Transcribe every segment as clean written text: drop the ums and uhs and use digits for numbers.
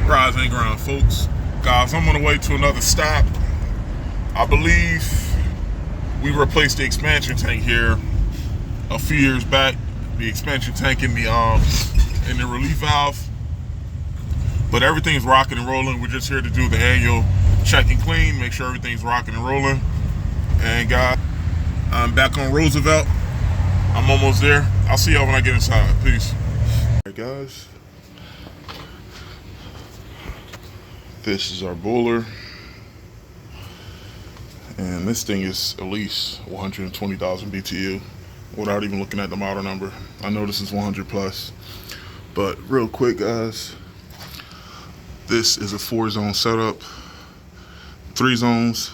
Rise and grind, folks. Guys, I'm on the way to another stop. I believe we replaced the expansion tank here a few years back. The expansion tank in the relief valve. But everything's rocking and rolling. We're just here to do the annual check and clean, make sure everything's rocking and rolling. And guys, I'm back on Roosevelt. I'm almost there. I'll see y'all when I get inside. Peace. Alright guys, this is our boiler, and this thing is at least 120,000 BTU without even looking at the model number. I know this is 100 plus, but real quick guys, this is a 4-zone setup. 3 zones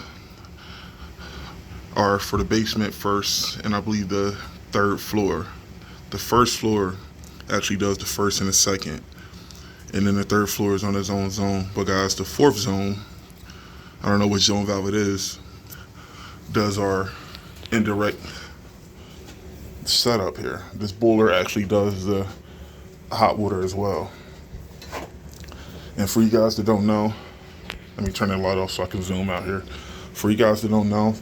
are for the basement first, and I believe the 3rd floor. The 1st floor actually does the 1st and the 2nd, and then the 3rd floor is on its own zone. But guys, the 4th zone, I don't know which zone valve it is, does our indirect setup here. This boiler actually does the hot water as well. And for you guys that don't know, let me turn that light off so I can zoom out here. For you guys that don't know,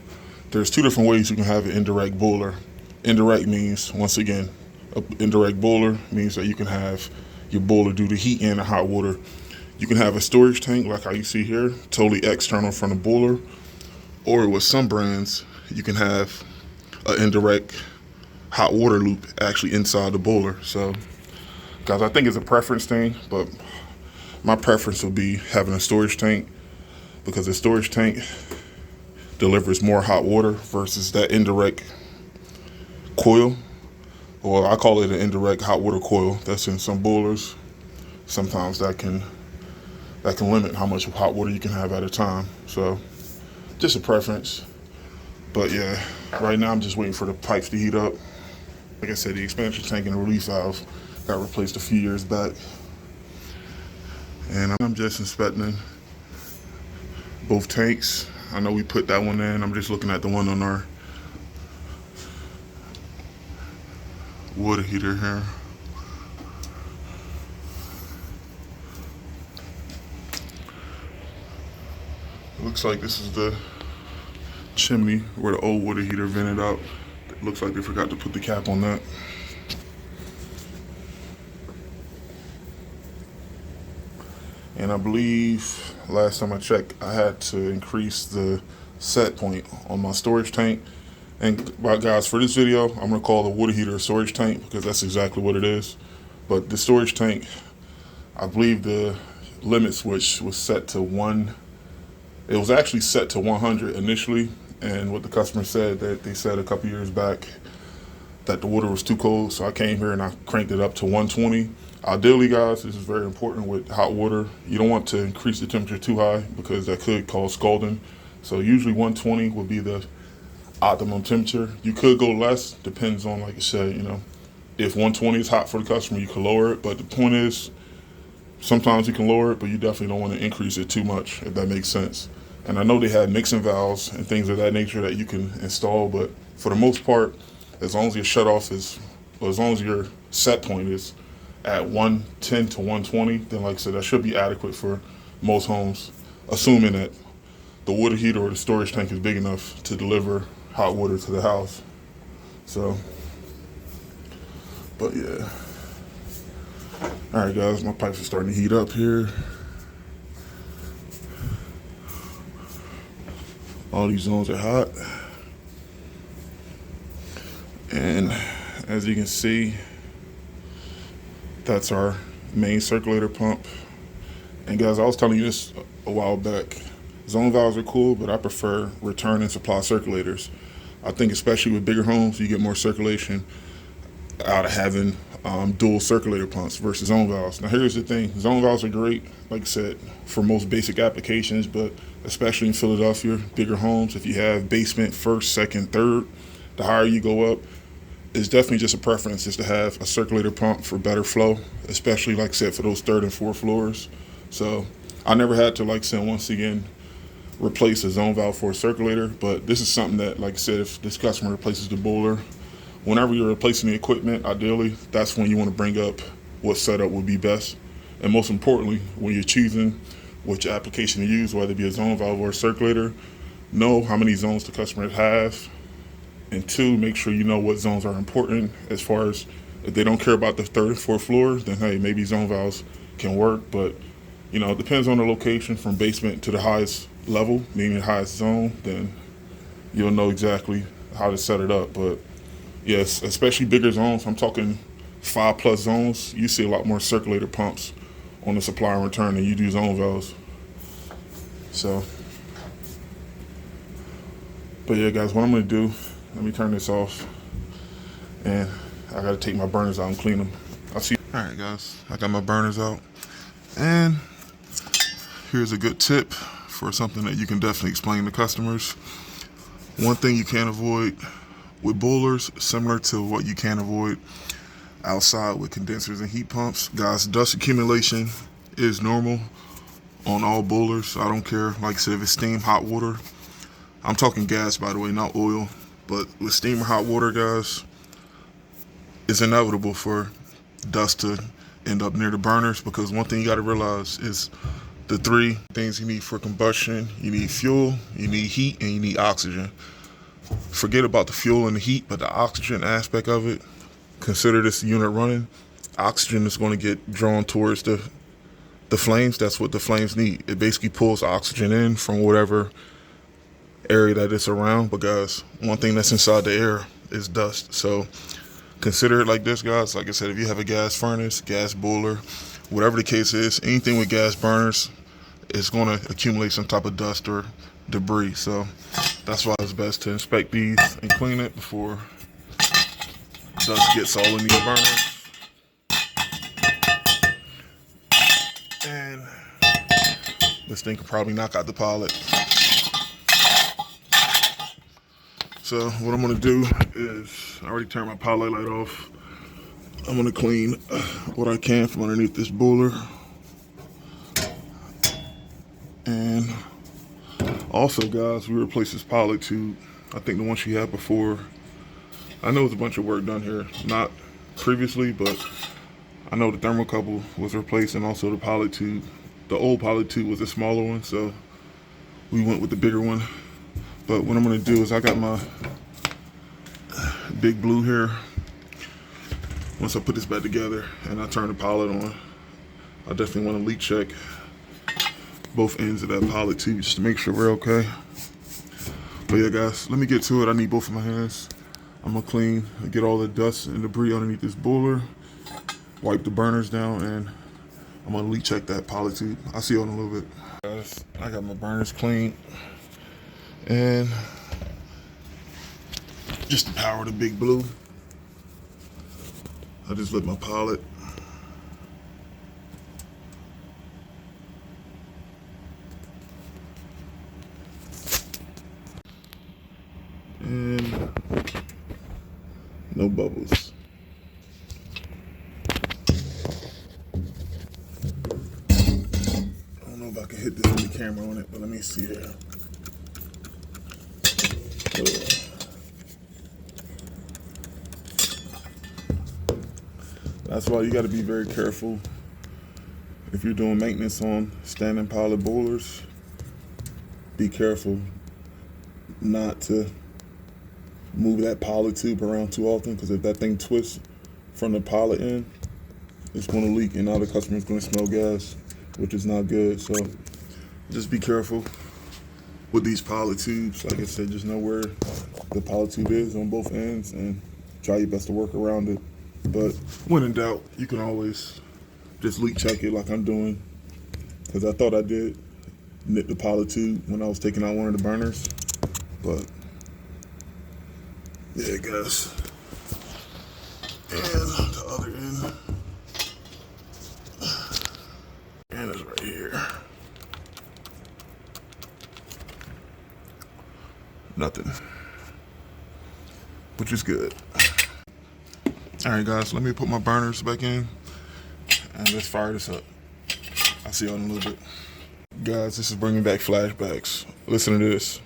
there's 2 different ways you can have an indirect boiler. Indirect means, once again, an indirect boiler means that you can have your boiler do the heat and the hot water. You can have a storage tank like how you see here, totally external from the boiler, or with some brands, you can have an indirect hot water loop actually inside the boiler. So, guys, I think it's a preference thing, but my preference would be having a storage tank, because the storage tank delivers more hot water versus that indirect coil, or I call it an indirect hot water coil that's in some boilers. Sometimes that can limit how much hot water you can have at a time. So just a preference. But yeah, right now I'm just waiting for the pipes to heat up. Like I said, the expansion tank and the release valve got replaced a few years back. And I'm just inspecting both tanks. I know we put that one in. I'm just looking at the one on our water heater here. It looks like this is the chimney where the old water heater vented out. It looks like they forgot to put the cap on that. And I believe last time I checked, I had to increase the set point on my storage tank. And guys, for this video, I'm gonna call the water heater a storage tank, because that's exactly what it is. But the storage tank, I believe the limit switch was set to 1. It was actually set to 100 initially, and what the customer said, that they said a couple years back that the water was too cold, so I came here and I cranked it up to 120. Ideally, guys, this is very important with hot water. You don't want to increase the temperature too high, because that could cause scalding. So usually 120 would be the optimum temperature. You could go less, depends on, like I said, if 120 is hot for the customer, you can lower it. But the point is, sometimes you can lower it, but you definitely don't want to increase it too much, if that makes sense. And I know they have mixing valves and things of that nature that you can install, but for the most part, as long as your shutoff is, or as long as your set point is at 110 to 120, then like I said, that should be adequate for most homes, assuming that the water heater or the storage tank is big enough to deliver hot water to the house. So, but yeah. All right, guys, my pipes are starting to heat up here. All these zones are hot. And as you can see, that's our main circulator pump. And guys, I was telling you this a while back. Zone valves are cool, but I prefer return and supply circulators. I think especially with bigger homes, you get more circulation out of having dual circulator pumps versus zone valves. Now here's the thing, zone valves are great, like I said, for most basic applications, but especially in Philadelphia, bigger homes, if you have basement, 1st, 2nd, 3rd, the higher you go up, it's definitely just a preference is to have a circulator pump for better flow, especially like I said, for those 3rd and 4th floors. So I never had to, like I said, once again, replace a zone valve for a circulator, but this is something that, like I said, if this customer replaces the boiler, whenever you're replacing the equipment, ideally, that's when you want to bring up what setup would be best. And most importantly, when you're choosing which application to use, whether it be a zone valve or a circulator, know how many zones the customer has. And two, make sure you know what zones are important. As far as if they don't care about the third and fourth floors, then hey, maybe zone valves can work. But it depends on the location, from basement to the highest level, meaning the highest zone, then you'll know exactly how to set it up. But yes, especially bigger zones, I'm talking 5+ zones, you see a lot more circulator pumps on the supply and return than you do zone valves. So, but yeah guys, what I'm gonna do, let me turn this off, and I gotta take my burners out and clean them. I'll see. All right guys, I got my burners out, and here's a good tip for something that you can definitely explain to customers. One thing you can't avoid with boilers, similar to what you can't avoid outside with condensers and heat pumps, guys, dust accumulation is normal on all boilers. I don't care, like I said, if it's steam, hot water. I'm talking gas, by the way, not oil. But with steam or hot water, guys, it's inevitable for dust to end up near the burners, because one thing you got to realize is the three things you need for combustion: you need fuel, you need heat, and you need oxygen. Forget about the fuel and the heat, but the oxygen aspect of it, consider this unit running. Oxygen is going to get drawn towards the flames. That's what the flames need. It basically pulls oxygen in from whatever area that it's around. But guys, one thing that's inside the air is dust. So consider it like this, guys. Like I said, if you have a gas furnace, gas boiler, whatever the case is, anything with gas burners, it's going to accumulate some type of dust or debris. So that's why it's best to inspect these and clean it before dust gets all in these burners. And this thing could probably knock out the pilot. So what I'm gonna do is, I already turned my pilot light off. I'm gonna clean what I can from underneath this boiler. And also guys, we replaced this pilot tube. I think the one she had before, I know it's a bunch of work done here, not previously, but I know the thermocouple was replaced, and also the pilot tube. The old pilot tube was a smaller one, so we went with the bigger one. But what I'm gonna do is, I got my big blue here. Once I put this back together and I turn the pilot on, I definitely want to leak check both ends of that pilot tube just to make sure we're okay. But yeah guys, let me get to it. I need both of my hands. I'm gonna clean and get all the dust and debris underneath this boiler, wipe the burners down, and I'm gonna leak check that pilot tube. I'll see you in a little bit. Guys, I got my burners clean, and just to power the big blue, I just lit my pilot. And no bubbles. I don't know if I can hit this with the camera on it, but let me see there. That's why you got to be very careful if you're doing maintenance on standing pilot boilers. Be careful not to move that pilot tube around too often, because if that thing twists from the pilot end, it's going to leak, and now the customer's going to smell gas, which is not good. So just be careful with these pilot tubes. Like I said, just know where the pilot tube is on both ends and try your best to work around it. But when in doubt, you can always just leak check it like I'm doing, because I thought I did nip the pilot tube when I was taking out one of the burners. But yeah guys, and the other end, and it's right here. Nothing, which is good. All right guys, let me put my burners back in and let's fire this up. I'll see y'all in a little bit. Guys, this is bringing back flashbacks. Listen to this.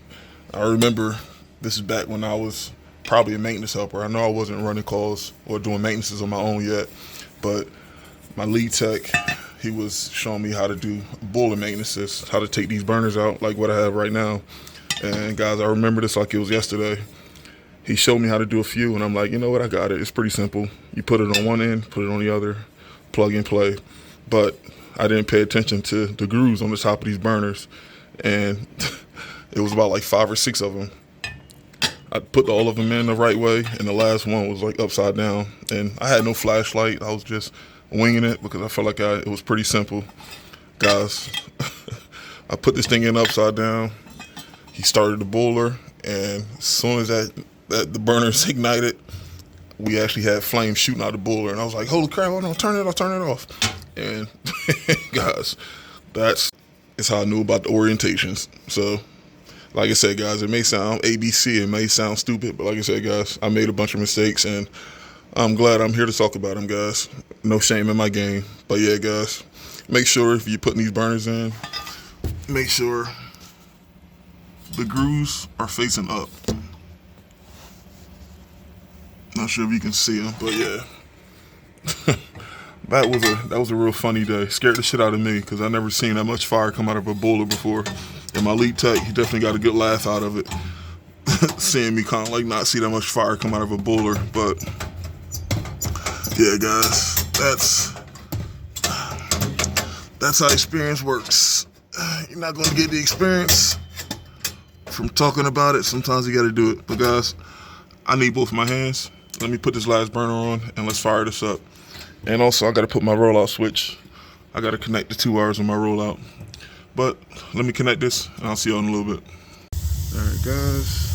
I remember this is back when I was probably a maintenance helper. I know I wasn't running calls or doing maintenances on my own yet, but my lead tech, he was showing me how to do boiler maintenance, how to take these burners out like what I have right now. And guys, I remember this like it was yesterday. He showed me how to do a few, and I'm like, you know what, I got it. It's pretty simple. You put it on one end, put it on the other, plug and play. But I didn't pay attention to the grooves on the top of these burners, and it was about like 5 or 6 of them. I put all of them in the right way, and the last one was like upside down. And I had no flashlight. I was just winging it because I felt like it was pretty simple. Guys, I put this thing in upside down. He started the boiler, and as soon as the burners ignited, we actually had flames shooting out the boiler. And I was like, holy crap, hold on, turn it off. And guys, that's how I knew about the orientations. So, like I said, guys, it may sound ABC, it may sound stupid, but like I said, guys, I made a bunch of mistakes, and I'm glad I'm here to talk about them, guys. No shame in my game. But yeah, guys, make sure if you're putting these burners in, make sure the grooves are facing up. Not sure if you can see them, but yeah. That was a real funny day. Scared the shit out of me because I never seen that much fire come out of a boiler before. And my lead tech, he definitely got a good laugh out of it. Seeing me kind of like not see that much fire come out of a boiler. But yeah, guys, that's how experience works. You're not going to get the experience from talking about it. Sometimes you got to do it. But guys, I need both my hands. Let me put this last burner on and let's fire this up. And also, I got to put my rollout switch. I got to connect the 2 wires on my rollout. But let me connect this, and I'll see you in a little bit. All right, guys.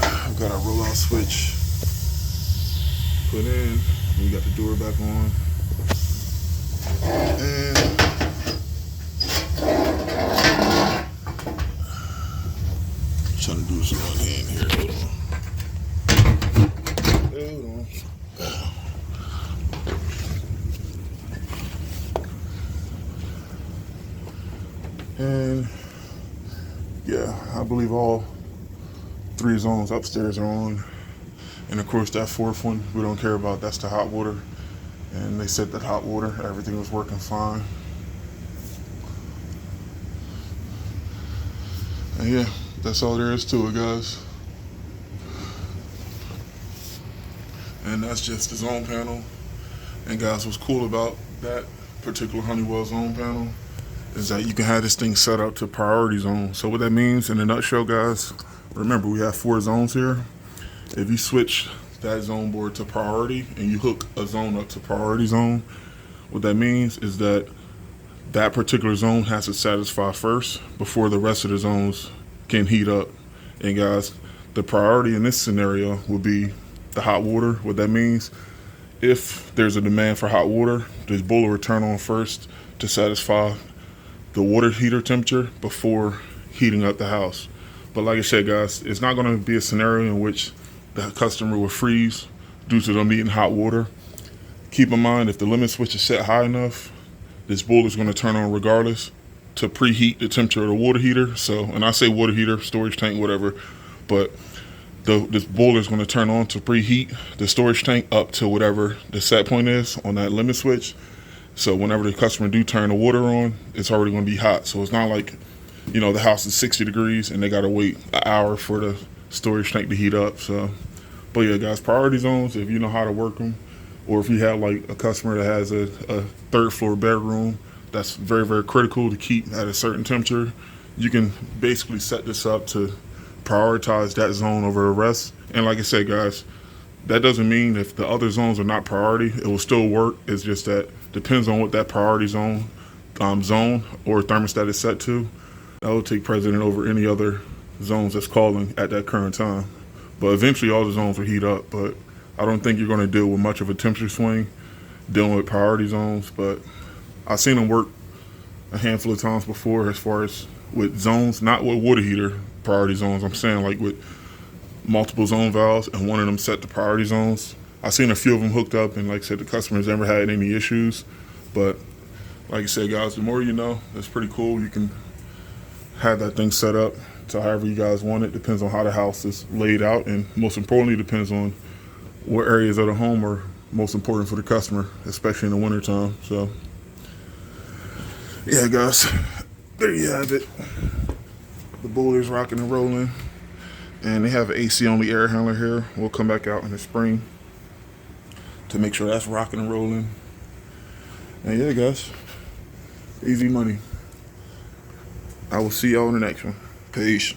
I've got our rollout switch put in. We got the door back on. And I'm trying to do this one hand here. Hold on. And yeah, I believe all 3 zones upstairs are on. And of course that 4th one we don't care about, that's the hot water. And they said that hot water, everything was working fine. And yeah, that's all there is to it, guys. And that's just the zone panel. And guys, what's cool about that particular Honeywell zone panel is that you can have this thing set up to priority zone. So what that means in a nutshell, guys, remember we have 4 zones here. If you switch that zone board to priority and you hook a zone up to priority zone, what that means is that that particular zone has to satisfy first before the rest of the zones can heat up. And guys, the priority in this scenario would be the hot water. What that means, if there's a demand for hot water, this boiler will turn on first to satisfy the water heater temperature before heating up the house. But like I said, guys, it's not going to be a scenario in which the customer will freeze due to them needing hot water. Keep in mind, if the limit switch is set high enough, this boiler is going to turn on regardless to preheat the temperature of the water heater. So, and I say water heater, storage tank, whatever, but this boiler is going to turn on to preheat the storage tank up to whatever the set point is on that limit switch. So whenever the customer do turn the water on, it's already going to be hot. So it's not like, you know, the house is 60 degrees and they got to wait an hour for the storage tank to heat up. So, but yeah, guys, priority zones, if you know how to work them, or if you have like a customer that has a 3rd floor bedroom that's very, very critical to keep at a certain temperature, you can basically set this up to prioritize that zone over the rest. And like I said, guys, that doesn't mean if the other zones are not priority, it will still work. It's just that depends on what that priority zone or thermostat is set to. That will take precedent over any other zones that's calling at that current time. But eventually all the zones will heat up, but I don't think you're going to deal with much of a temperature swing dealing with priority zones. But I've seen them work a handful of times before as far as with zones, not with water heater priority zones. I'm saying like with multiple zone valves and one of them set to priority zones. I've seen a few of them hooked up, and like I said, the customers never had any issues. But like I said, guys, the more you know, that's pretty cool. You can have that thing set up to however you guys want it. Depends on how the house is laid out, and most importantly, depends on what areas of the home are most important for the customer, especially in the wintertime. So yeah, guys, there you have it. The boiler's rocking and rolling, and they have an AC only air handler here. We'll come back out in the spring to make sure that's rocking and rolling. And yeah, guys, easy money. I will see y'all in the next one. Peace.